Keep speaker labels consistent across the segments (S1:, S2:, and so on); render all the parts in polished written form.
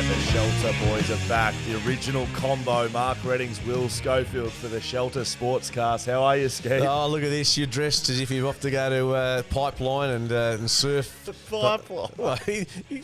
S1: And the Shelter boys are back. The original combo, Mark Reddings, Will Schofield for the Shelter SportCast. How are you, Ski?
S2: Oh, look at this. You're dressed as if you're off to go to Pipeline and surf.
S1: The Pipeline?
S2: Well,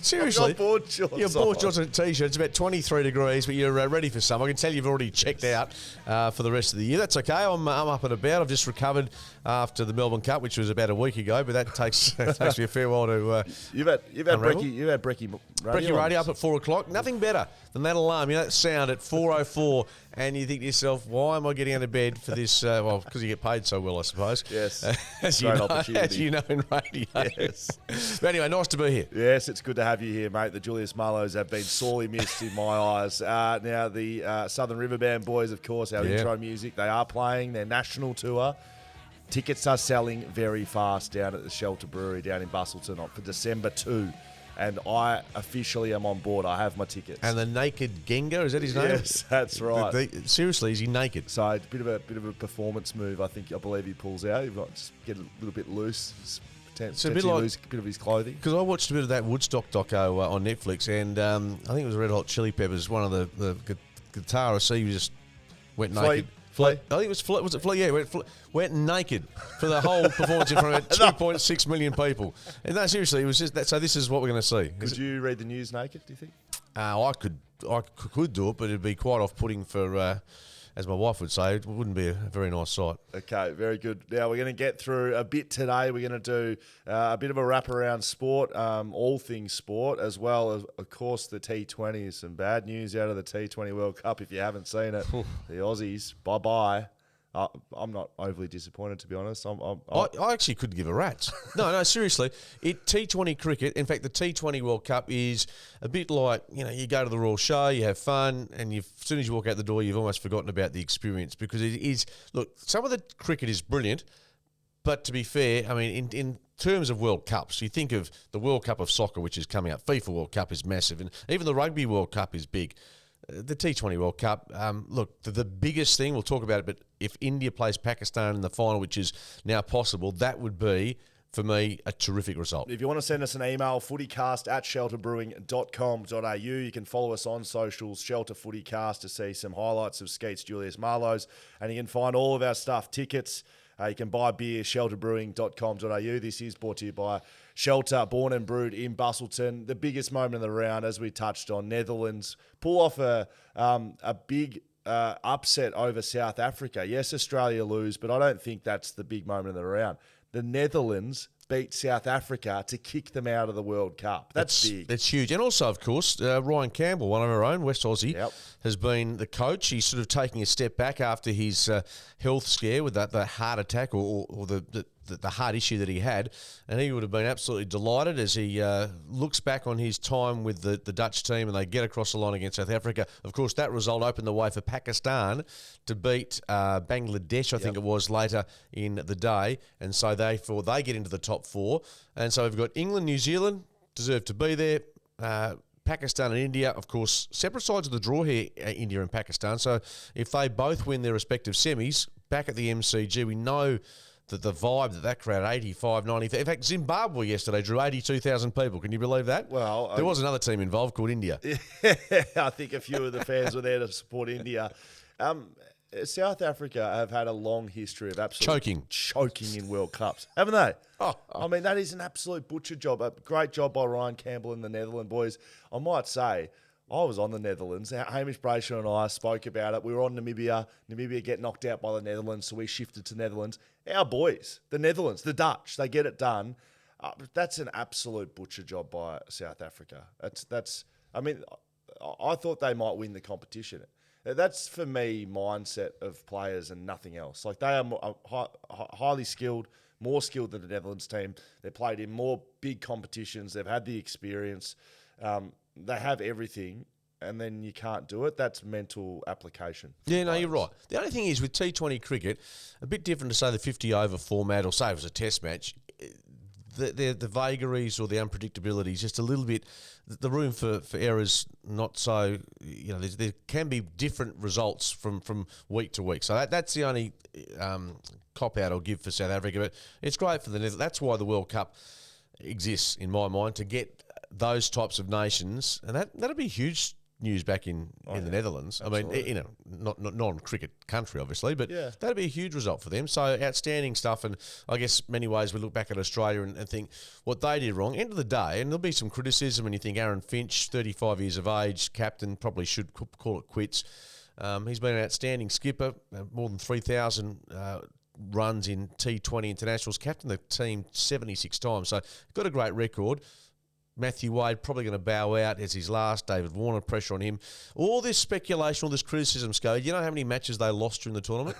S2: seriously.
S1: I've got board shorts
S2: You're board
S1: on.
S2: shorts and a T-shirt. It's about 23 degrees, but you're ready for summer. I can tell you've already checked out for the rest of the year. That's okay. I'm up and about. I've just recovered after the Melbourne Cup, which was about a week ago, but that takes me a fair while to
S1: You've had Brekkie
S2: Radio up at 4 o'clock. Nothing better than that alarm. You know that sound at 4:04, and you think to yourself, why am I getting out of bed for this? Well, because you get paid so well, I suppose.
S1: Yes.
S2: As
S1: Great
S2: you know,
S1: opportunity.
S2: as you know in radio.
S1: Yes.
S2: But anyway, nice to be here.
S1: Yes, it's good to have you here, mate. The Julius Marlows have been sorely missed in my eyes. Now, the Southern Riverband boys, of course, our intro music, they are playing their national tour. Tickets are selling very fast down at the Shelter Brewery down in Busselton for December 2. And I officially am on board. I have my tickets.
S2: And the Naked Genga, is that his name?
S1: Yes, that's right.
S2: Seriously, is he naked?
S1: So it's a bit of a performance move. I believe he pulls out. He might just get a little bit loose.
S2: It's a bit like
S1: lose a bit of his clothing.
S2: Because I watched a bit of that Woodstock doco on Netflix, and I think it was Red Hot Chili Peppers. One of the guitarists, he just went naked.
S1: Flea?
S2: I think it was Flea. Was it Flea? Yeah, went naked for the whole performance in front of 2.6 million people. And no, seriously, it was just that. So this is what we're going to see.
S1: Could you read the news naked, do you think?
S2: I could do it, but it'd be quite off-putting for, as my wife would say, it wouldn't be a very nice sight.
S1: Okay, very good. Now, we're going to get through a bit today. We're going to do a bit of a wrap around sport, all things sport, as well as, of course, the T20. Some bad news out of the T20 World Cup, if you haven't seen it. The Aussies, bye-bye. I'm not overly disappointed, to be honest.
S2: I actually could give a rat's. No, seriously. T20 cricket, in fact, the T20 World Cup is a bit like, you go to the Royal Show, you have fun, and as soon as you walk out the door, you've almost forgotten about the experience because it is, look, some of the cricket is brilliant, but to be fair, I mean, in terms of World Cups, you think of the World Cup of soccer, which is coming up. FIFA World Cup is massive, and even the Rugby World Cup is big. The T20 World Cup, look, the biggest thing, we'll talk about it, but if India plays Pakistan in the final, which is now possible, that would be, for me, a terrific result.
S1: If you want to send us an email, footycast@shelterbrewing.com.au. You can follow us on socials, Shelter FootyCast, to see some highlights of Skeets Julius Marlows, and you can find all of our stuff, tickets. You can buy beer, shelterbrewing.com.au. This is brought to you by Shelter, born and brewed in Busselton. The biggest moment of the round, as we touched on, Netherlands pull off a big upset over South Africa. Yes, Australia lose, but I don't think that's the big moment of the round. The Netherlands beat South Africa to kick them out of the World Cup. That's big.
S2: That's huge. And also, of course, Ryan Campbell, one of our own, West Aussie, has been the coach. He's sort of taking a step back after his health scare with the heart attack or the heart issue that he had. And he would have been absolutely delighted as he looks back on his time with the Dutch team and they get across the line against South Africa. Of course, that result opened the way for Pakistan to beat Bangladesh, I think it was, later in the day. And so they get into the top four. And so we've got England, New Zealand, deserve to be there. Pakistan and India, of course, separate sides of the draw here, India and Pakistan. So if they both win their respective semis, back at the MCG, we know that the vibe that crowd, 85, 90. In fact, Zimbabwe yesterday drew 82,000 people. Can you believe that?
S1: Well,
S2: there was another team involved called India.
S1: I think a few of the fans were there to support India. South Africa have had a long history of absolute choking in World Cups, haven't they? I mean, that is an absolute butcher job. A great job by Ryan Campbell and the Netherlands boys. I might say, I was on the Netherlands. Hamish Brayshaw and I spoke about it. We were on Namibia. Namibia get knocked out by the Netherlands, so we shifted to Netherlands. Our boys, the Netherlands, the Dutch, they get it done. That's an absolute butcher job by South Africa. I mean, I thought they might win the competition. That's, for me, mindset of players and nothing else. Like, they are highly skilled, more skilled than the Netherlands team. They've played in more big competitions. They've had the experience. They have everything, and then you can't do it. That's mental application.
S2: Yeah, no, you're right. The only thing is with T20 cricket, a bit different to, say, the 50-over format or, say, it was a test match. The vagaries or the unpredictability is just a little bit, the room for errors not so, there can be different results from week to week. So that's the only cop-out I'll give for South Africa. But it's great for the Netherlands. That's why the World Cup exists, in my mind, to get those types of nations, and that'd be huge news back in the Netherlands. Absolutely. I mean, not non-cricket country, obviously, but that'd be a huge result for them. So outstanding stuff, and I guess many ways we look back at Australia and think what they did wrong. End of the day, and there'll be some criticism, and you think Aaron Finch, 35 years of age, captain, probably should call it quits. He's been an outstanding skipper, more than 3,000 runs in T20 internationals, captained the team 76 times, so got a great record. Matthew Wade probably going to bow out as his last. David Warner, pressure on him. All this speculation, all this criticism, Sco. You know how many matches they lost during the tournament?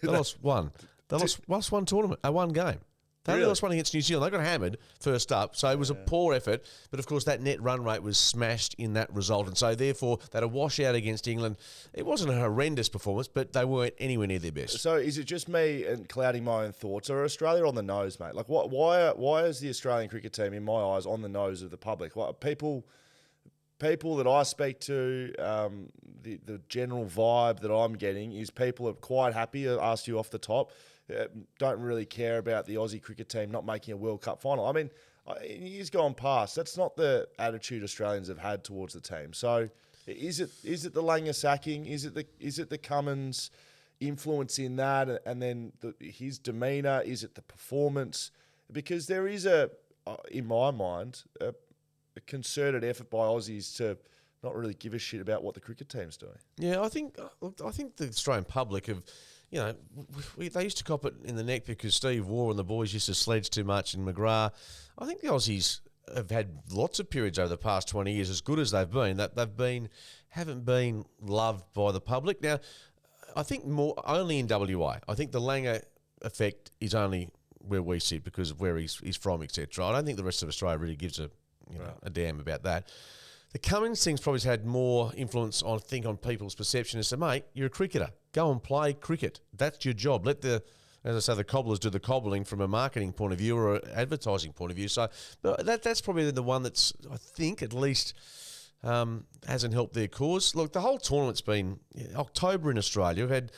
S2: They lost one. They lost one tournament, one game. They only lost one against New Zealand. They got hammered first up, so it was a poor effort. But, of course, that net run rate was smashed in that result. And so, therefore, they had a washout against England. It wasn't a horrendous performance, but they weren't anywhere near their best.
S1: So is it just me and clouding my own thoughts, or Australia on the nose, mate? Like, why is the Australian cricket team, in my eyes, on the nose of the public? Like, people that I speak to, the general vibe that I'm getting is people are quite happy. I asked you off the top. Don't really care about the Aussie cricket team not making a World Cup final. I mean, in years gone past, that's not the attitude Australians have had towards the team. So, is it the Langer sacking? Is it the Cummins influence in that, and then his demeanour? Is it the performance? Because there is in my mind, a concerted effort by Aussies to not really give a shit about what the cricket team's doing.
S2: Yeah, I think the Australian public have. You know, they used to cop it in the neck because Steve Waugh and the boys used to sledge too much in McGrath. I think the Aussies have had lots of periods over the past 20 years, as good as they've been, that haven't been loved by the public. Now, I think only in WA. I think the Langer effect is only where we sit because of where he's from, etc. I don't think the rest of Australia really gives a damn about that. The Cummins thing's probably had more influence on people's perception as to, mate, you're a cricketer. Go and play cricket. That's your job. Let as I say, the cobblers do the cobbling from a marketing point of view or an advertising point of view. So that's probably the one that's, I think, at least hasn't helped their cause. Look, the whole tournament's been October in Australia. We've had,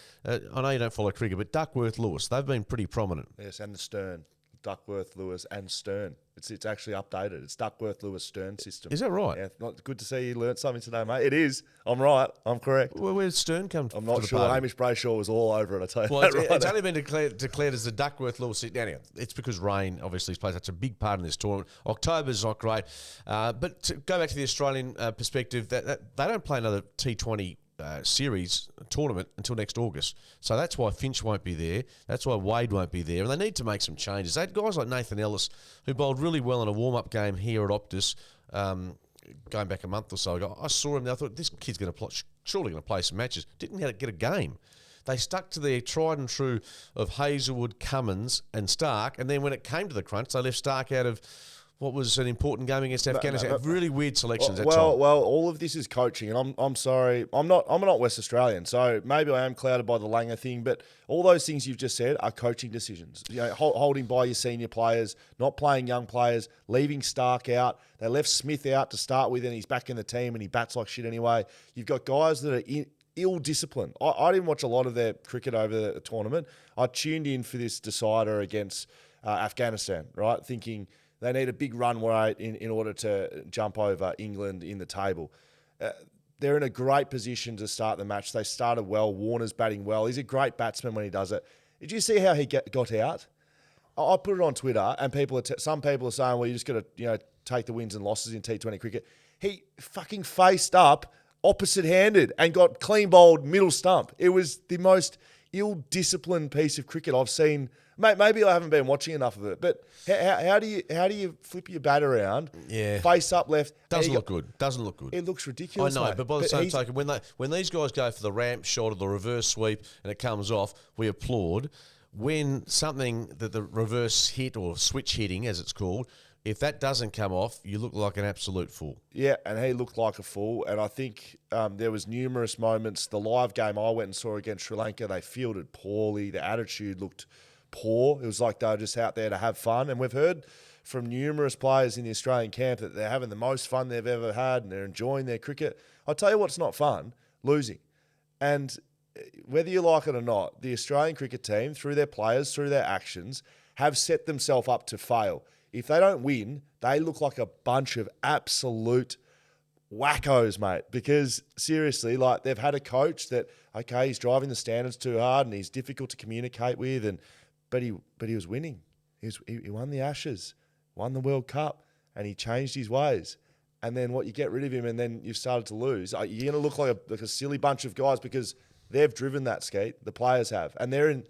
S2: I know you don't follow cricket, but Duckworth, Lewis, they've been pretty prominent.
S1: Yes, and the Stern. Duckworth, Lewis, and Stern. It's actually updated. It's Duckworth, Lewis, Stern system.
S2: Is that right?
S1: Yeah, good to see you learnt something today, mate. It is. I'm right. I'm correct.
S2: Well, where's Stern come from?
S1: I'm not sure. Hamish Brayshaw was all over it, I tell you.
S2: Well, it's only been declared as the Duckworth, Lewis. Anyway, it's because rain obviously plays such a big part in this tournament. October's not great. But to go back to the Australian perspective, that they don't play another T20 series tournament until next August. So that's why Finch won't be there. That's why Wade won't be there. And they need to make some changes. They had guys like Nathan Ellis, who bowled really well in a warm-up game here at Optus, going back a month or so ago. I saw him and I thought, this kid's surely going to play some matches. Didn't get a game. They stuck to their tried and true of Hazelwood, Cummins and Stark. And then when it came to the crunch, they left Stark out of what was an important game against Afghanistan. Really weird selections.
S1: Well, all of this is coaching, and I'm sorry, I'm not West Australian, so maybe I am clouded by the Langer thing. But all those things you've just said are coaching decisions. You know, holding by your senior players, not playing young players, leaving Stark out. They left Smith out to start with, and he's back in the team, and he bats like shit anyway. You've got guys that are ill-disciplined. I didn't watch a lot of their cricket over the tournament. I tuned in for this decider against Afghanistan, right, thinking they need a big run rate in order to jump over England in the table. They're in a great position to start the match. They started well. Warner's batting well. He's a great batsman when he does it. Did you see how he got out? I put it on Twitter, and some people are saying, well, you just got to take the wins and losses in T20 cricket. He fucking faced up opposite-handed and got clean bowled middle stump. It was the most ill-disciplined piece of cricket I've seen. Maybe I haven't been watching enough of it, but how do you flip your bat around?
S2: Yeah,
S1: face up left.
S2: Doesn't look good. It
S1: looks ridiculous.
S2: I know,
S1: mate.
S2: but by the same token, when these guys go for the ramp shot or the reverse sweep and it comes off, we applaud. When something that the reverse hit or switch hitting, as it's called, if that doesn't come off, you look like an absolute fool.
S1: Yeah, and he looked like a fool. And I think there was numerous moments. The live game I went and saw against Sri Lanka, they fielded poorly. The attitude looked poor. It was like they were just out there to have fun. And we've heard from numerous players in the Australian camp that they're having the most fun they've ever had and they're enjoying their cricket. I'll tell you what's not fun, losing. And whether you like it or not, the Australian cricket team, through their players, through their actions, have set themselves up to fail. if they don't win, they look like a bunch of absolute wackos, mate. Because seriously, like they've had a coach that, okay, he's driving the standards too hard and he's difficult to communicate with, but he was winning. He won the Ashes, won the World Cup, and he changed his ways. And then what, you get rid of him and then you've started to lose. You're going to look like a silly bunch of guys because they've driven that Skeet, the players have. And they're in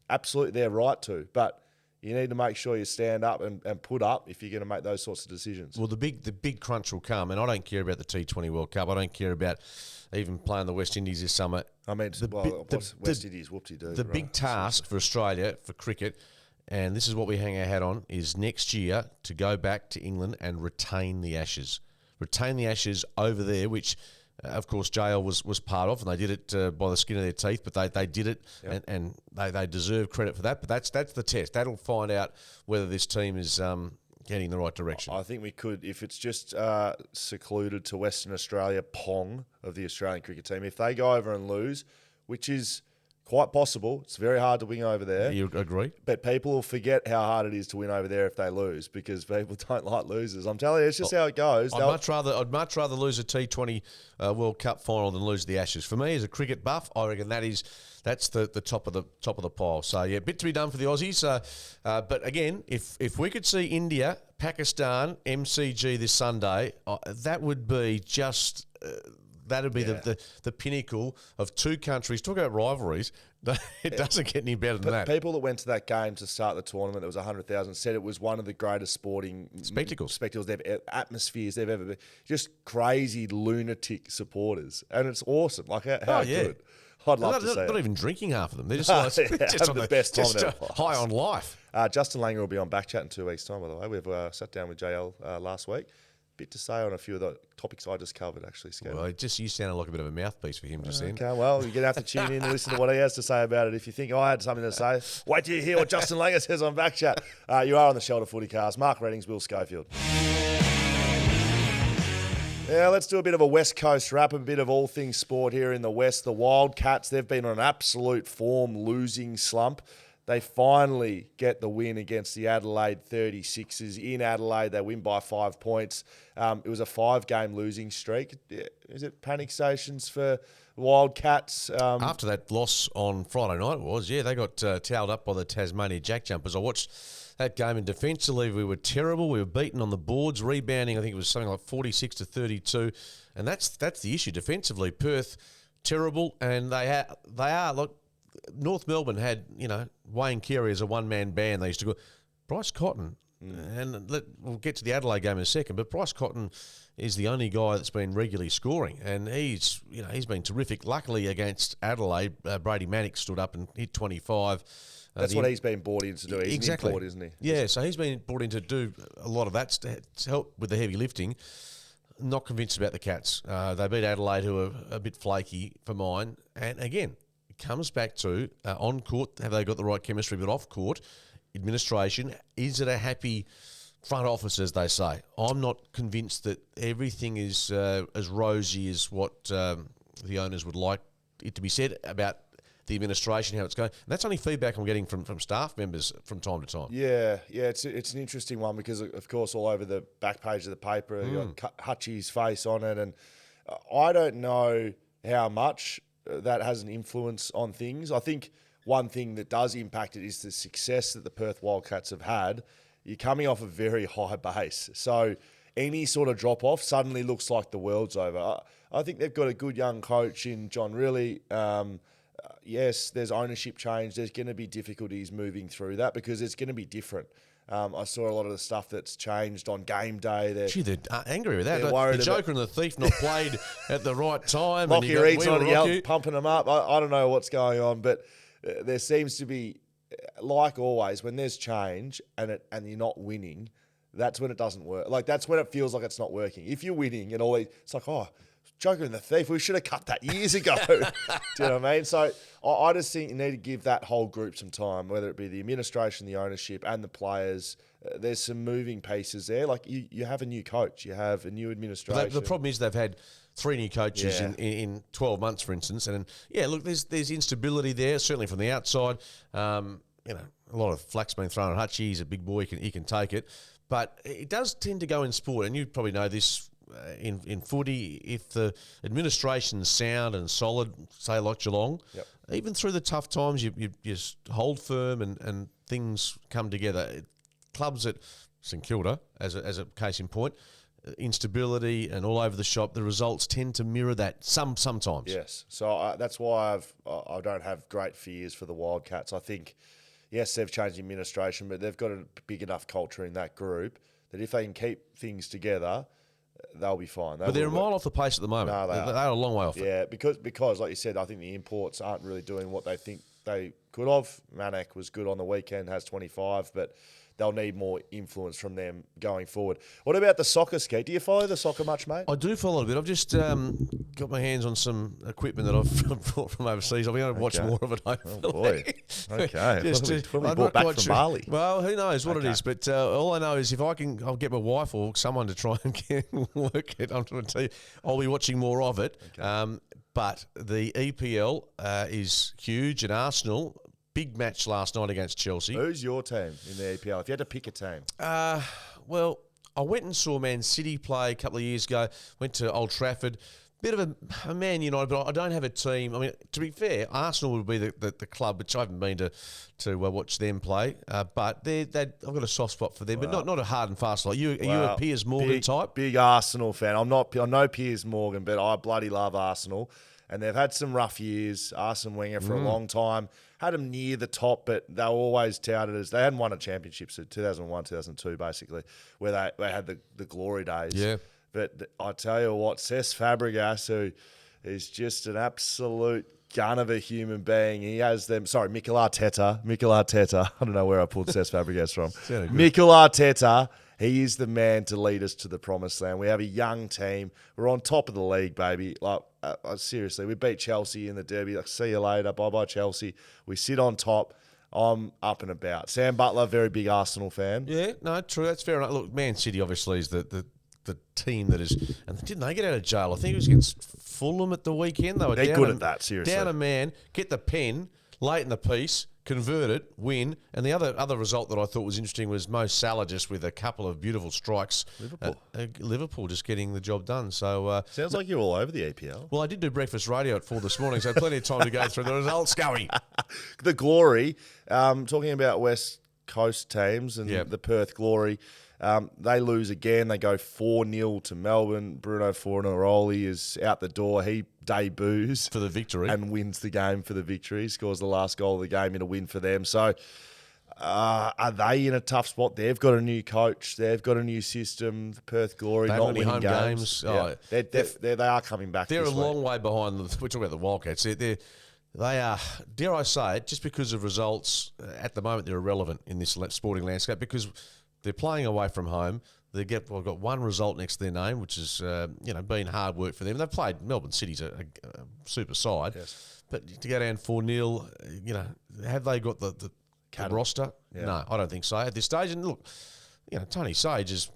S1: absolutely their right to. But you need to make sure you stand up and put up if you're going to make those sorts of decisions.
S2: Well, the big crunch will come, and I don't care about the T20 World Cup. I don't care about even playing the West Indies this summer.
S1: I mean, West Indies, whoop-de-doo.
S2: The big task for Australia, for cricket, and this is what we hang our hat on, is next year to go back to England and retain the Ashes. Retain the Ashes over there, which, of course, JL was part of, and they did it by the skin of their teeth, but they did it, yep. and they deserve credit for that. But that's the test. That'll find out whether this team is heading in the right direction.
S1: I think we could, if it's just secluded to Western Australia, Pong of the Australian cricket team, if they go over and lose, which is quite possible. It's very hard to win over there.
S2: You agree?
S1: But people will forget how hard it is to win over there if they lose because people don't like losers. I'm telling you, it's just how it goes.
S2: I'd much rather lose a T20 World Cup final than lose the Ashes. For me, as a cricket buff, I reckon that's the top of the pile. So yeah, bit to be done for the Aussies. But again, if we could see India, Pakistan, MCG this Sunday, that would be just. That'd be the pinnacle of two countries. Talk about rivalries. It doesn't get any better than that.
S1: People that went to that game to start the tournament, there was 100,000, said it was one of the greatest sporting spectacles atmospheres they've ever been. Just crazy lunatic supporters. And it's awesome. Like, how good. I'd love to see it.
S2: Not even drinking half of them. They're just like, just on
S1: the best time
S2: just high on life.
S1: Justin Langer will be on BackChat in 2 weeks' time, by the way. We've sat down with JL last week. Bit to say on a few of the topics I just covered, actually, Scott.
S2: Well, you sounded like a bit of a mouthpiece for him just then.
S1: Okay, well, you're going to have to tune in and listen to what he has to say about it. If you think I had something to say, wait till you hear what Justin Langer says on BackChat. You are on the Shelter FootyCast. Mark Reddings, Will Schofield. Yeah, let's do a bit of a West Coast wrap, a bit of all things sport here in the West. The Wildcats, they've been on an absolute form losing slump. They finally get the win against the Adelaide 36ers in Adelaide. They win by 5 points. It was a 5-game losing streak. Is it panic stations for Wildcats?
S2: After that loss on Friday night, it was. Yeah, they got towed up by the Tasmania Jack Jumpers. I watched that game, and defensively we were terrible. We were beaten on the boards, rebounding. I think it was something like 46-32, and that's the issue defensively. Perth terrible, and they are like. North Melbourne had, Wayne Carey as a one-man band. They used to go, Bryce Cotton, and we'll get to the Adelaide game in a second, but Bryce Cotton is the only guy that's been regularly scoring, and he's been terrific. Luckily against Adelaide, Brady Mannix stood up and hit 25.
S1: That's what he's been brought in to do. He's
S2: exactly.
S1: Import, isn't he?
S2: Yeah, so he's been brought in to do a lot of that to help with the heavy lifting. Not convinced about the Cats. They beat Adelaide, who are a bit flaky for mine, and again, comes back to on court, have they got the right chemistry, but off court, administration, is it a happy front office, as they say? I'm not convinced that everything is as rosy as what the owners would like it to be said about the administration, how it's going. And that's only feedback I'm getting from staff members from time to time.
S1: Yeah, it's an interesting one because, of course, all over the back page of the paper, you got Hutchie's face on it, and I don't know how much that has an influence on things. I think one thing that does impact it is the success that the Perth Wildcats have had. You're coming off a very high base. So any sort of drop-off suddenly looks like the world's over. I think they've got a good young coach in John Riley. Yes, there's ownership change. There's going to be difficulties moving through that because it's going to be different. I saw a lot of the stuff that's changed on game day.
S2: They're angry with that. The Joker and the Thief not played at the right time.
S1: Lockie Reed's on pumping them up. I don't know what's going on, but there seems to be, like always, when there's change and you're not winning, that's when it doesn't work. Like, that's when it feels like it's not working. If you're winning and it's like, Joker and the Thief, we should have cut that years ago. Do you know what I mean? So I just think you need to give that whole group some time, whether it be the administration, the ownership, and the players. There's some moving pieces there. Like, you have a new coach, you have a new administration.
S2: The problem is they've had 3 new coaches in 12 months, for instance. And look, there's instability there, certainly from the outside. A lot of flack's been thrown at Hutchie. He's a big boy, he can take it. But it does tend to go in sport, and you probably know this in footy, if the administration's sound and solid, say like Geelong, even through the tough times, you just hold firm and things come together. Clubs at St Kilda, as a case in point, instability and all over the shop, the results tend to mirror that sometimes.
S1: Yes, so that's why I don't have great fears for the Wildcats. I think, yes, they've changed the administration, but they've got a big enough culture in that group that if they can keep things together, they'll be fine.
S2: But they're a mile off the pace at the moment.
S1: No,
S2: they're a long way off it.
S1: Yeah, because like you said, I think the imports aren't really doing what they think they could have. Manak was good on the weekend, has 25, but they'll need more influence from them going forward. What about the soccer, Skeet? Do you follow the soccer much, mate?
S2: I do follow a bit. I've just got my hands on some equipment that I've brought from overseas. I'll be able to watch more of it, hopefully.
S1: Oh, boy. Okay.
S2: Just
S1: probably brought back from Bali.
S2: Well, who knows what it is. But all I know is if I'll get my wife or someone to try and work it, I'm going to tell you, I'll be watching more of it. Okay. But the EPL is huge, and Arsenal, big match last night against Chelsea.
S1: Who's your team in the EPL? If you had to pick a team.
S2: Well, I went and saw Man City play a couple of years ago, went to Old Trafford. Bit of a Man United, but I don't have a team. I mean, to be fair, Arsenal would be the club, which I haven't been to watch them play. But I've got a soft spot for them, but not a hard and fast like you. Are you a Piers Morgan type? Big
S1: Arsenal fan. I'm no Piers Morgan, but I bloody love Arsenal. And they've had some rough years. Arsene Wenger for a long time. Had them near the top, but they were always touted as they hadn't won a championship since 2001, 2002, basically, where they had the glory days. Yeah. But I tell you what, Cesc Fabregas, who is just an absolute gun of a human being. He has them. Sorry, Mikel Arteta. I don't know where I pulled Cesc Fabregas from. Mikel Arteta. He is the man to lead us to the promised land. We have a young team. We're on top of the league, baby. Like seriously, we beat Chelsea in the derby. Like, see you later. Bye-bye, Chelsea. We sit on top. I'm up and about. Sam Butler, very big Arsenal fan.
S2: Yeah, no, true. That's fair enough. Look, Man City obviously is the team that is... And didn't they get out of jail? I think it was against Fulham at the weekend. They're
S1: good at that, seriously.
S2: Down a man, get the pen, late in the piece, convert it, win. And the other result that I thought was interesting was Mo Salah just with a couple of beautiful strikes. Liverpool just getting the job done. So
S1: sounds like you're all over the EPL.
S2: Well, I did do breakfast radio at 4 this morning, so I had plenty of time to go through the results, Scully.
S1: The Glory, talking about West Coast teams and the Perth Glory, they lose again. They go 4-0 to Melbourne. Bruno Fornaroli is out the door. He debuts
S2: for the victory
S1: and wins the game for the victory. Scores the last goal of the game in a win for them. So are they in a tough spot? They've got a new coach. They've got a new system. The Perth Glory not winning home games. Yeah. They are coming back.
S2: They're a long way behind. We're talking about the Wildcats. They are, dare I say it, just because of results at the moment, they're irrelevant in this sporting landscape because they're playing away from home. They've got one result next to their name, which has been hard work for them. They've played Melbourne City's a super side, but to go down 4-0, have they got the roster? Yeah. No, I don't think so at this stage. And look, Tony Sage has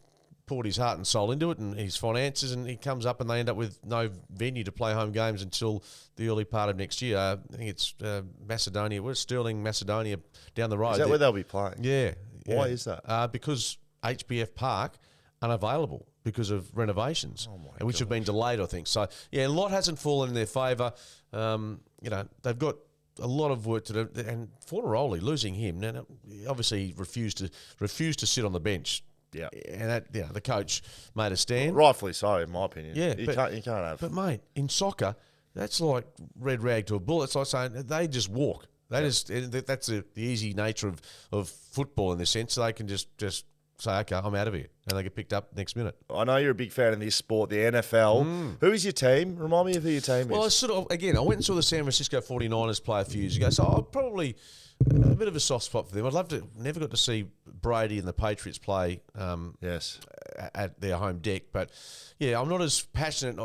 S2: poured his heart and soul into it and his finances, and he comes up and they end up with no venue to play home games until the early part of next year. I think it's Macedonia. Where's Stirling, Macedonia down the road?
S1: Is that where they'll be playing?
S2: Yeah.
S1: Why is that?
S2: Because HBF Park unavailable because of renovations, which have been delayed, I think. So, a lot hasn't fallen in their favour. They've got a lot of work to do. And Fornaroli, losing him, now obviously he refused to sit on the bench.
S1: Yeah,
S2: and that the coach made a stand.
S1: Rightfully so, in my opinion.
S2: Yeah,
S1: you can't have.
S2: But mate, in soccer, that's like red rag to a bull. It's like saying they just walk. That's the easy nature of football in this sense. So they can just say, okay, I'm out of here, and they get picked up next minute.
S1: I know you're a big fan of this sport, the NFL. Who is your team? Remind me of who your team is.
S2: Well, I went and saw the San Francisco 49ers play a few years ago, so I'll probably a bit of a soft spot for them. Never got to see Brady and the Patriots play at their home deck, but I'm not as passionate,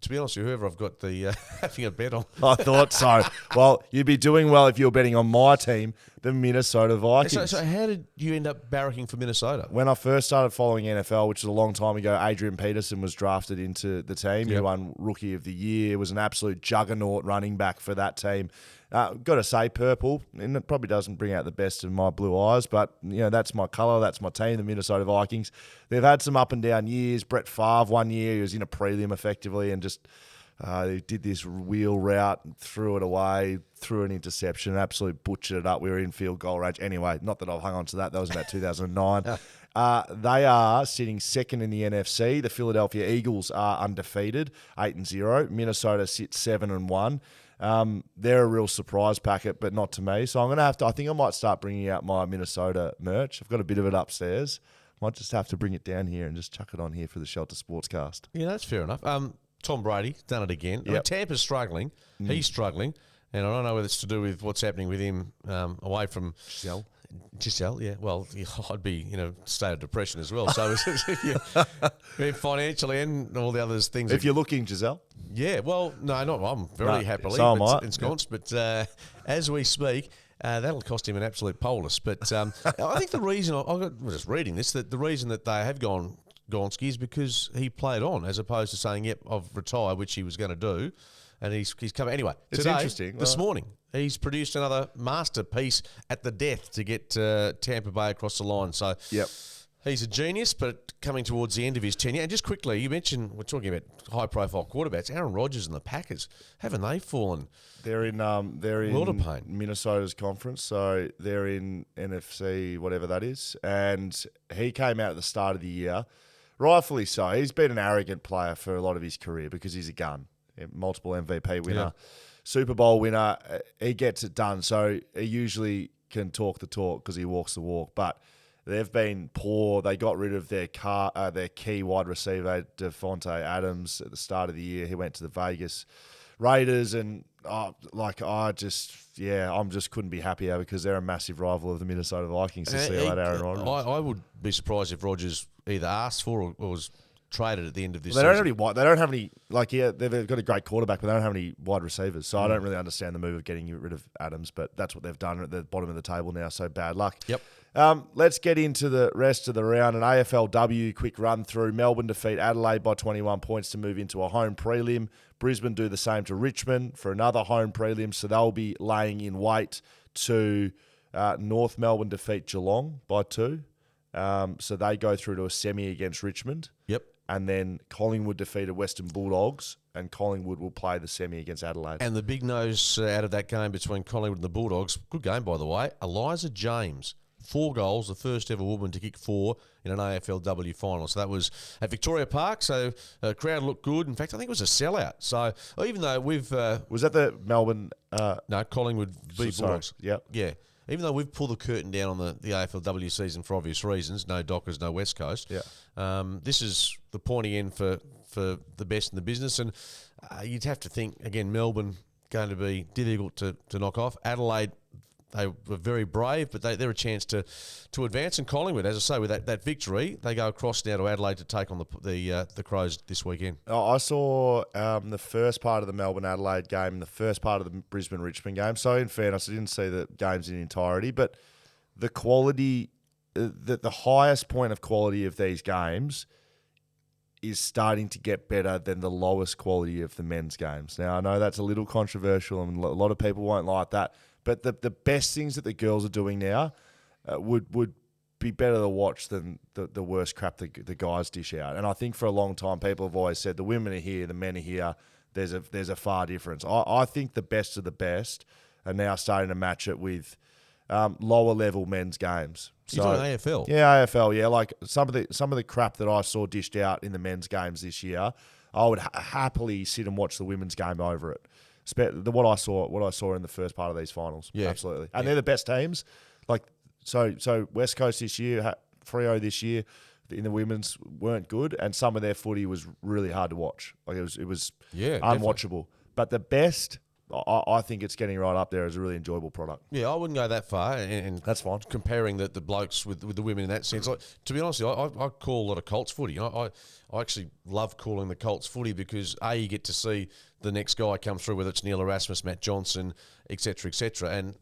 S2: to be honest with whoever I've got the having a bet on.
S1: I thought so. Well, you'd be doing well if you were betting on my team, the Minnesota Vikings.
S2: So how did you end up barracking for Minnesota?
S1: When I first started following following NFL, which was a long time ago, Adrian Peterson was drafted into the team. He won Rookie of the Year. Was an absolute juggernaut running back for that team. Got to say, purple, and it probably doesn't bring out the best of my blue eyes, but that's my colour, that's my team, the Minnesota Vikings. They've had some up and down years. Brett Favre one year, he was in a prelim effectively and just they did this wheel route, threw it away, threw an interception, absolutely butchered it up. We were in field goal range. Anyway, not that I've hung on to that. That was about 2009. They are sitting second in the NFC. The Philadelphia Eagles are undefeated, 8-0. Minnesota sits 7-1. They're a real surprise packet, but not to me. So I'm going to have to, I think I might start bringing out my Minnesota merch. I've got a bit of it upstairs. Might just have to bring it down here and just chuck it on here for the Shelter Sportscast.
S2: Yeah, that's fair enough. Tom Brady, done it again. Yep. I mean, Tampa's struggling. He's struggling. And I don't know whether it's to do with what's happening with him away from Giselle, yeah. Well, I'd be in a state of depression as well. So financially and all the other things.
S1: If you're looking, Giselle?
S2: Yeah, well, no, not I'm very happily.
S1: So am I.
S2: Ensconced, but as we speak, that'll cost him an absolute polis. But I think the reason, I was just reading this, that the reason that they have gone Gonski is because he played on as opposed to saying, yep, I've retired, which he was going to do. And he's come. Anyway,
S1: it's
S2: today,
S1: interesting.
S2: This morning, he's produced another masterpiece at the death to get Tampa Bay across the line. So he's a genius, but coming towards the end of his tenure. And just quickly, you mentioned, we're talking about high-profile quarterbacks. Aaron Rodgers and the Packers, haven't they fallen?
S1: They're in
S2: world of pain.
S1: Minnesota's conference, so they're in NFC, whatever that is. And he came out at the start of the year, rightfully so. He's been an arrogant player for a lot of his career because he's a gun. Multiple MVP winner, Super Bowl winner. He gets it done. So he usually can talk the talk because he walks the walk. But they've been poor. They got rid of their key wide receiver, Devontae Adams, at the start of the year. He went to the Vegas Raiders, and I just couldn't be happier because they're a massive rival of the Minnesota Vikings to see that Aaron Rodgers.
S2: I would be surprised if Rodgers either asked for or was traded at the end of this
S1: season. They don't have any. They've got a great quarterback, but they don't have any wide receivers. So I don't really understand the move of getting rid of Adams, but that's what they've done at the bottom of the table now. So bad luck.
S2: Yep.
S1: Let's get into the rest of the round. An AFLW quick run through. Melbourne defeat Adelaide by 21 points to move into a home prelim. Brisbane do the same to Richmond for another home prelim, so they'll be laying in wait to North Melbourne defeat Geelong by 2. So they go through to a semi against Richmond.
S2: Yep.
S1: And then Collingwood defeated Western Bulldogs, and Collingwood will play the semi against Adelaide.
S2: And the big nose out of that game between Collingwood and the Bulldogs, good game, by the way, Eliza James. 4 goals, the first ever woman to kick 4 in an AFLW final. So that was at Victoria Park, so the crowd looked good. In fact, I think it was a sellout. So even though we've...
S1: was that the Melbourne...
S2: no, Collingwood beat Bulldogs.
S1: Yep.
S2: Yeah. Even though we've pulled the curtain down on the AFLW season for obvious reasons, no Dockers, no West Coast, this is the pointy end for the best in the business. And you'd have to think, again, Melbourne going to be difficult to knock off. Adelaide, they were very brave, but they're a chance to advance. And Collingwood, as I say, with that victory, they go across now to Adelaide to take on the Crows this weekend.
S1: I saw the first part of the Melbourne-Adelaide game and the first part of the Brisbane-Richmond game. So in fairness, I didn't see the games in entirety, but the quality, the highest point of quality of these games is starting to get better than the lowest quality of the men's games. Now, I know that's a little controversial and a lot of people won't like that, but the best things that the girls are doing now would be better to watch than the worst crap the guys dish out. And I think for a long time, people have always said the women are here, the men are here. There's a far difference. I think the best of the best are now starting to match it with lower level men's games.
S2: You're talking AFL?
S1: Yeah, AFL. Yeah, like some of the crap that I saw dished out in the men's games this year, I would happily sit and watch the women's game over it. What I saw in the first part of these finals, absolutely, and they're the best teams. Like so, West Coast this year, Freo this year, in the women's weren't good, and some of their footy was really hard to watch. Like it was unwatchable. Definitely. But the best, I think it's getting right up there as a really enjoyable product.
S2: Yeah, I wouldn't go that far, and
S1: that's fine.
S2: Comparing the blokes with the women in that sense. Like, to be honest, I call a lot of Colts footy. I actually love calling the Colts footy because you get to see the next guy come through, whether it's Neil Erasmus, Matt Johnson, etc., and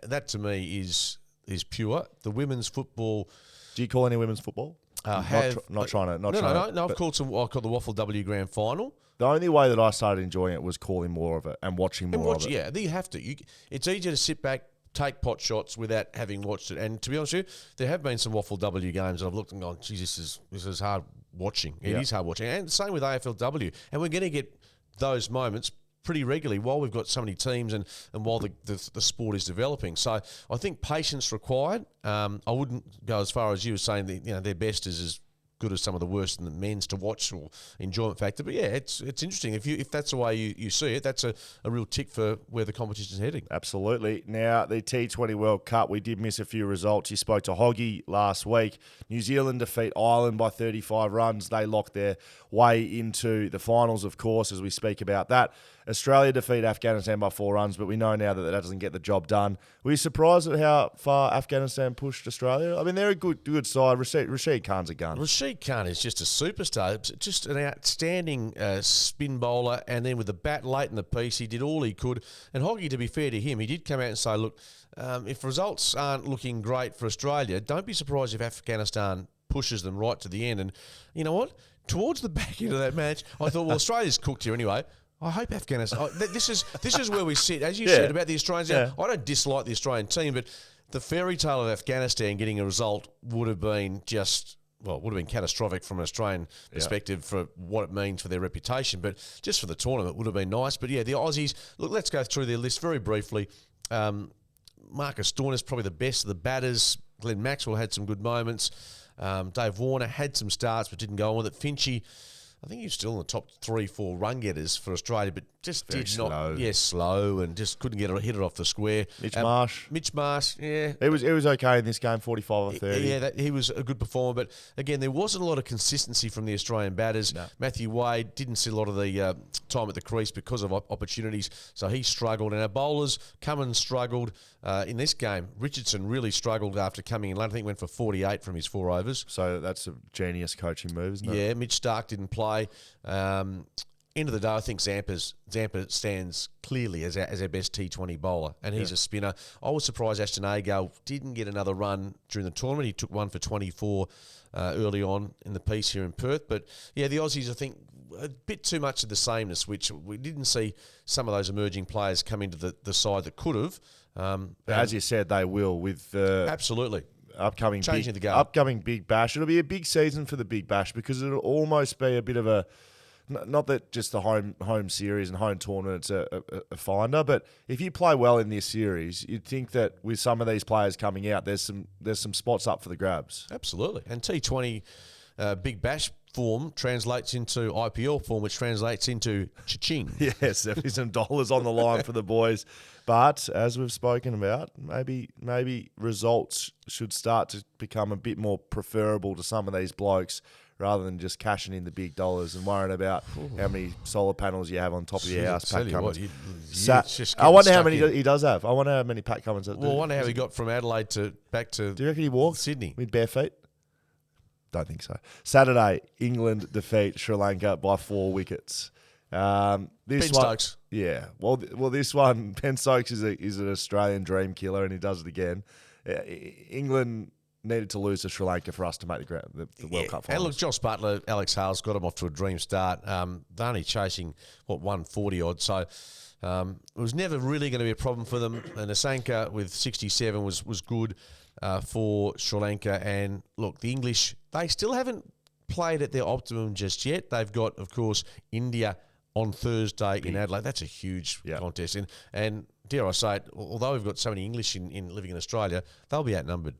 S2: that to me is pure. The women's football.
S1: Do you call any women's football? Not trying to.
S2: I've called I called the Waffle W Grand Final.
S1: The only way that I started enjoying it was calling more of it and watching more of it.
S2: Yeah, you have to. It's easier to sit back, take pot shots without having watched it. And to be honest with you, there have been some Waffle W games that I've looked and gone, geez, this is hard watching. It is hard watching. And the same with AFLW. And we're going to get those moments pretty regularly while we've got so many teams and while the sport is developing. So I think patience required. I wouldn't go as far as you were saying that their best is as good as some of the worst in the men's to watch or enjoyment factor. But yeah, it's interesting. If that's the way you see it, that's a real tick for where the competition is heading.
S1: Absolutely. Now, the T20 World Cup, we did miss a few results. You spoke to Hoggy last week. New Zealand defeat Ireland by 35 runs. They locked their way into the finals, of course, as we speak about that. Australia defeat Afghanistan by 4 runs, but we know now that doesn't get the job done. Were you surprised at how far Afghanistan pushed Australia? I mean, they're a good side. Rashid Khan's a gun.
S2: Rashid Khan is just a superstar, just an outstanding spin bowler, and then with the bat late in the piece, he did all he could. And Hoggy, to be fair to him, he did come out and say, look, if results aren't looking great for Australia, don't be surprised if Afghanistan pushes them right to the end. And you know what? Towards the back end of that match, I thought, well, Australia's cooked here anyway. I hope Afghanistan. This is where we sit, as you said about the Australians. Yeah. I don't dislike the Australian team, but the fairy tale of Afghanistan getting a result would have been catastrophic from an Australian perspective for what it means for their reputation. But just for the tournament, would have been nice. But yeah, the Aussies. Look, let's go through their list very briefly. Marcus Stoinis, probably the best of the batters. Glenn Maxwell had some good moments. Dave Warner had some starts but didn't go on with it. Finchy, I think he was still in the top 3-4 run getters for Australia, but just slow and just couldn't hit it off the square.
S1: Mitch Marsh,
S2: yeah.
S1: It was okay in this game, 45 or 30.
S2: Yeah, he was a good performer, but again, there wasn't a lot of consistency from the Australian batters. No. Matthew Wade didn't see a lot of the time at the crease because of opportunities, so he struggled. And our bowlers, Cummins struggled in this game. Richardson really struggled after coming in late. I think went for 48 from his 4 overs.
S1: So that's a genius coaching move, isn't it?
S2: Yeah, Mitch Stark didn't play. End of the day, I think Zampa stands clearly as our best T20 bowler, and he's a spinner. I was surprised Ashton Agar didn't get another run during the tournament. He took one for 24 early on in the piece here in Perth. But yeah, the Aussies, I think, a bit too much of the sameness, which we didn't see some of those emerging players come into the side that could have.
S1: As you said, they will with
S2: absolutely.
S1: Upcoming Big Bash. It'll be a big season for the Big Bash because it'll almost be a bit of a, not that just the home series and home tournament's a finder, but if you play well in this series, you'd think that with some of these players coming out, there's some spots up for the grabs.
S2: Absolutely. And T20 Big Bash form translates into IPL form, which translates into cha-ching.
S1: Yes, there'll be some dollars on the line for the boys. But as we've spoken about, maybe results should start to become a bit more preferable to some of these blokes rather than just cashing in the big dollars and worrying about how many solar panels you have on top of your house. Pat Cummins. I wonder how many he does have. I wonder how many Pat Cummins.
S2: I wonder how he got from Adelaide back to.
S1: Do you reckon he walked
S2: Sydney
S1: with bare feet? Don't think so. Saturday, England defeat Sri Lanka by 4 wickets. Ben
S2: Stokes.
S1: Yeah. Well, this one, Ben Stokes is an Australian dream killer, and he does it again. England needed to lose to Sri Lanka for us to make the World Cup finals.
S2: And look, Josh Butler, Alex Hales got him off to a dream start. They're only chasing, 140 odd. So it was never really going to be a problem for them. And Asanka with 67 was good for Sri Lanka. And look, the English, they still haven't played at their optimum just yet. They've got, of course, India on Thursday in Adelaide. That's a huge contest. And dare I say it, although we've got so many English in living in Australia, they'll be outnumbered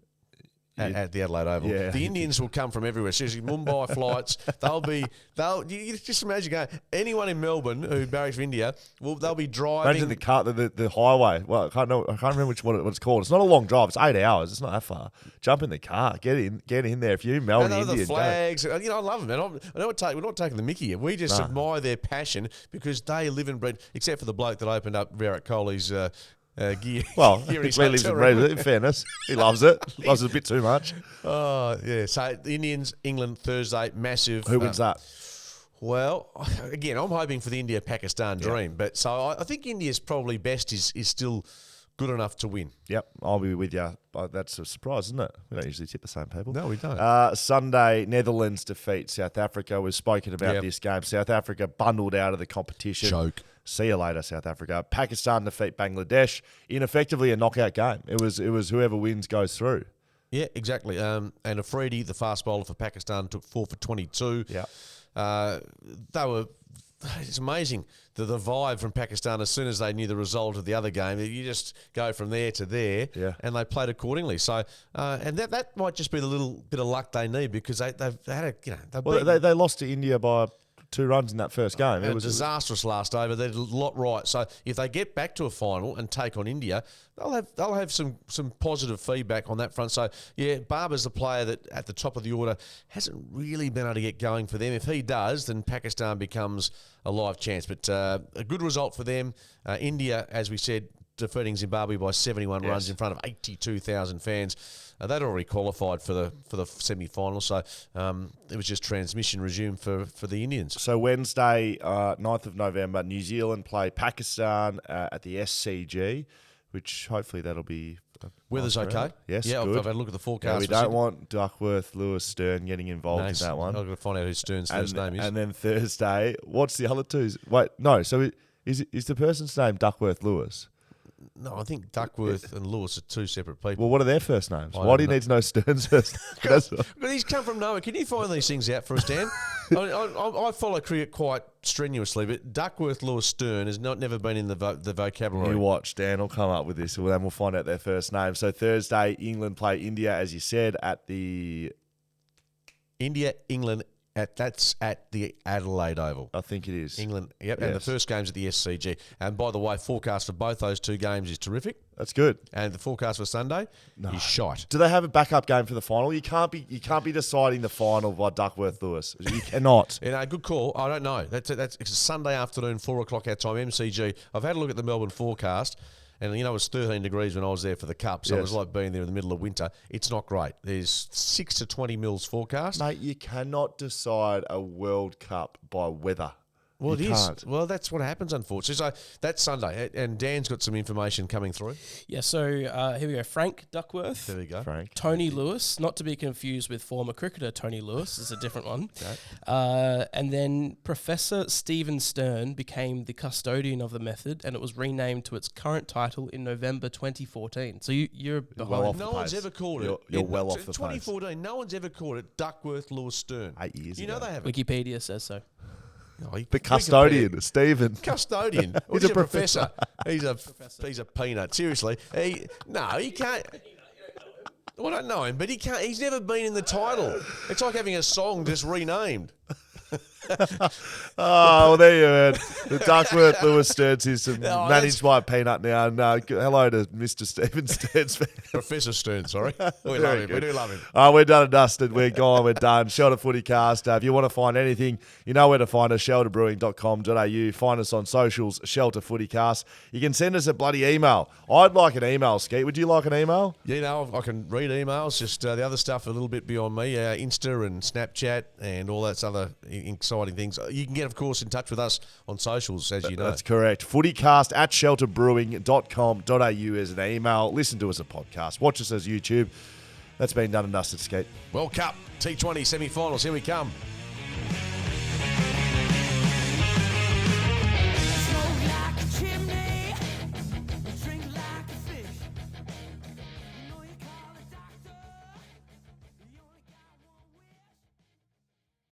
S2: at the Adelaide Oval. Yeah. The Indians will come from everywhere. Seriously, Mumbai flights. You just imagine going, anyone in Melbourne who barracks for India, they'll be driving.
S1: Imagine the car, the highway. Well, I can't remember what it's called. It's not a long drive. It's 8 hours. It's not that far. Jump in the car. Get in there. If you're in Melbourne, Indian,
S2: the flags. I love them, man. We're not taking the mickey here. We just admire their passion because they live and breathe, except for the bloke that opened up Virat Kohli's gear.
S1: Well, he lives and breathes it, in fairness. He loves it. Loves it a bit too much.
S2: Oh, yeah. So the Indians, England, Thursday, massive.
S1: Who wins that?
S2: Well, again, I'm hoping for the India-Pakistan dream. But so I think India's probably best is still good enough to win.
S1: Yep, I'll be with you. That's a surprise, isn't it? We don't usually tip the same people.
S2: No, we don't.
S1: Sunday, Netherlands defeat South Africa. We've spoken about this game. South Africa bundled out of the competition.
S2: Choke.
S1: See you later, South Africa. Pakistan defeat Bangladesh in effectively a knockout game. It was whoever wins goes through.
S2: Yeah, exactly. And Afridi, the fast bowler for Pakistan, took 4 for 22.
S1: Yeah.
S2: It's amazing the vibe from Pakistan as soon as they knew the result of the other game. You just go from there to there, and they played accordingly. So, and that might just be the little bit of luck they need because they've had
S1: they lost to India by 2 runs in that first game.
S2: It was disastrous last over. They did a lot right. So if they get back to a final and take on India, they'll have some positive feedback on that front. So yeah, Barber's the player that at the top of the order hasn't really been able to get going for them. If he does, then Pakistan becomes a live chance. But a good result for them. India, as we said, defeating Zimbabwe by 71 runs in front of 82,000 fans. They'd already qualified for the semi-final, so it was just transmission resumed for the Indians.
S1: So Wednesday, 9th of November, New Zealand play Pakistan at the SCG, which hopefully that'll be...
S2: Weather's okay.
S1: Yes,
S2: yeah,
S1: good.
S2: I've had a look at the forecast.
S1: We don't want Duckworth, Lewis, Stern getting involved in that one.
S2: I've got to find out who Stern's first name is.
S1: And then Thursday, what's the other two? Wait, no, so is the person's name Duckworth Lewis?
S2: No, I think Duckworth and Lewis are 2 separate people.
S1: Well, what are their first names? Why do you need to know Stern's first name?
S2: But he's come from nowhere. Can you find these things out for us, Dan? I follow cricket quite strenuously, but Duckworth, Lewis, Stern has never been in the vocabulary.
S1: You watch, Dan will come up with this, and then we'll find out their first name. So Thursday, England play India, as you said, at the...
S2: England... That's at the Adelaide Oval.
S1: I think it is.
S2: England, yep. Yes. And the first game's at the SCG. And by the way, forecast for both those 2 games is terrific.
S1: That's good.
S2: And the forecast for Sunday is shite.
S1: Do they have a backup game for the final? You can't be deciding the final by Duckworth Lewis. You cannot.
S2: Good call. I don't know. It's a Sunday afternoon, 4 o'clock our time, MCG. I've had a look at the Melbourne forecast. And, it was 13 degrees when I was there for the Cup, so it was like being there in the middle of winter. It's not great. There's 6 to 20 mils forecast.
S1: Mate, you cannot decide a World Cup by weather.
S2: Well, it is. Well, that's what happens, unfortunately. So that's Sunday, and Dan's got some information coming through.
S3: Yeah, so here we go. Frank Duckworth.
S2: There we go.
S1: Frank.
S3: Tony Lewis, not to be confused with former cricketer Tony Lewis, is a different one.
S1: Okay.
S3: And then Professor Stephen Stern became the custodian of the method, and it was renamed to its current title in November 2014. So you're behind.
S1: Well off
S2: no
S1: the
S2: one's
S1: pace.
S2: ever called it.
S1: You're well off the
S2: 2014,
S1: pace.
S2: no one's ever called it Duckworth Lewis Stern.
S1: 8 years
S2: You
S1: ago.
S2: know they haven't.
S3: Wikipedia says so.
S1: The custodian, Stephen.
S2: Custodian.
S1: He's a professor.
S2: He's a peanut. Seriously. He can't. Well, I don't know him, but he can't. He's never been in the title. It's like having a song just renamed.
S1: Well, there you heard. The Duckworth Lewis Stern system managed by a peanut now. And hello to Mr. Stephen Stern's fan.
S2: Professor Stern, sorry. We love him. We do love him.
S1: We're done and dusted. We're gone. We're done. Shelter FootyCast. If you want to find anything, you know where to find us, shelterbrewing.com.au. Find us on socials, Shelter FootyCast. You can send us a bloody email. I'd like an email, Skeet. Would you like an email?
S2: Yeah, I can read emails. Just the other stuff a little bit beyond me. Insta and Snapchat and all that other exciting things. You can get, of course, in touch with us on socials, as you know.
S1: That's correct. FootyCast at shelterbrewing.com.au is an email. Listen to us as a podcast. Watch us as YouTube. That's been done and dusted, Skate.
S2: World Cup T20 semi-finals. Here we come.